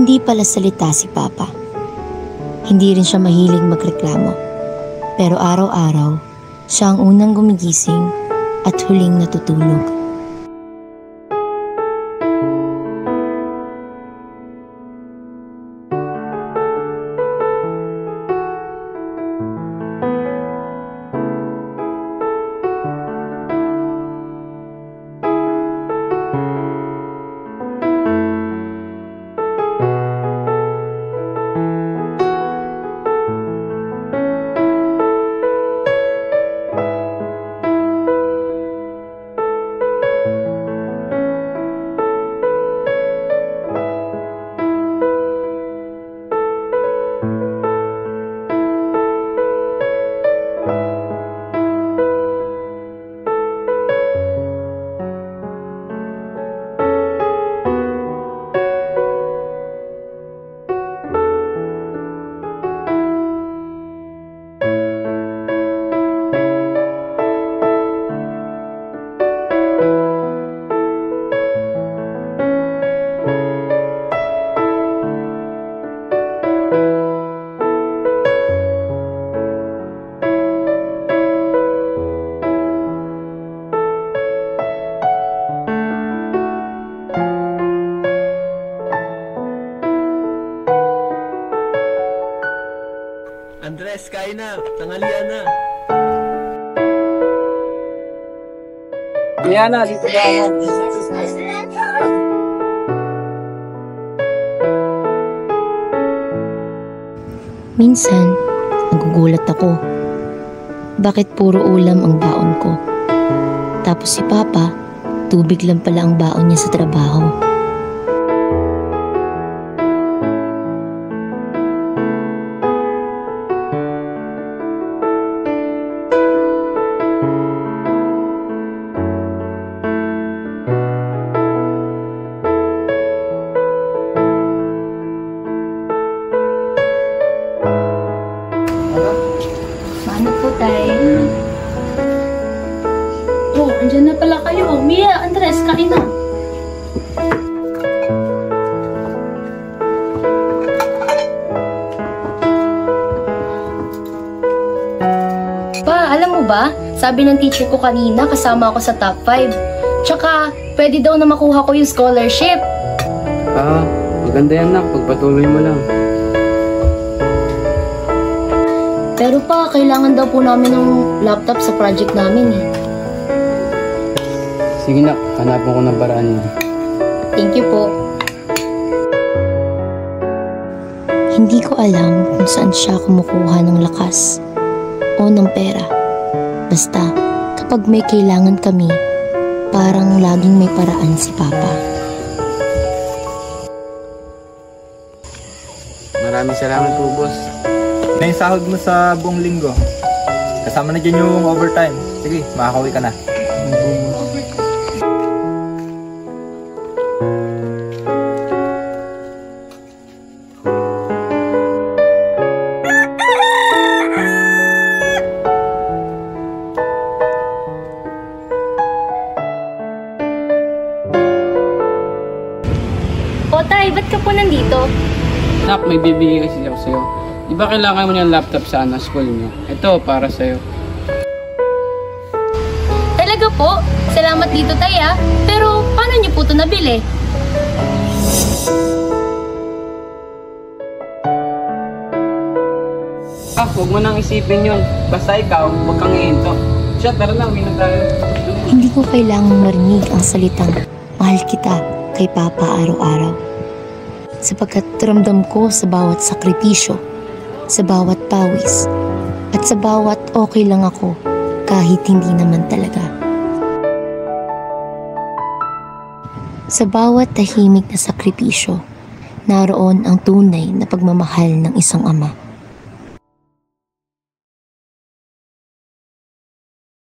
Hindi pala salita si Papa. Hindi rin siya mahilig magreklamo. Pero araw-araw, siya ang unang gumigising at huling natutulog. Andres, kain na. Tanghalian na. Kaya na, dito na ako. Minsan, nagugulat ako. Bakit puro ulam ang baon ko? Tapos si Papa, tubig lang pala ang baon niya sa trabaho. Paano po, Tay? Oh, andyan na pala kayo. Mia, Andres, kain na. Pa, alam mo ba? Sabi ng teacher ko kanina, kasama ako sa top 5. Tsaka, pwede daw na makuha ko yung scholarship. Maganda yan, nak. Pagpatuloy mo lang. Pero pa, kailangan daw po namin ng laptop sa project namin eh. Sige, nak. Hanapan ko ng paraan yan. Thank you po. Hindi ko alam kung saan siya kumukuha ng lakas o ng pera. Basta, kapag may kailangan kami, parang laging may paraan si Papa. Maraming salamat po, boss. Na yung sahod mo sa buong linggo. Kasama na dyan yung overtime. Sige, makakauwi ka na. O Tay, ba't ka po nandito? Nak, may bibigay kasi ako sa'yo. Di ba kailangan mo ng laptop sa school niyo? Ito, para sa'yo. Talaga po? Salamat dito, Tay ah. Pero paano niyo po ito nabili? Huwag mo nang isipin yun. Basta ikaw, huwag kang ihinto. Siya, tara na, uwi na tayo. Hindi ko kailangang marinig ang salitang mahal kita kay Papa araw-araw. Sapagkat ramdam ko sa bawat sakripisyo, sa bawat pawis, at sa bawat okay lang ako kahit hindi naman talaga. Sa bawat tahimik na sakripisyo, naroon ang tunay na pagmamahal ng isang ama.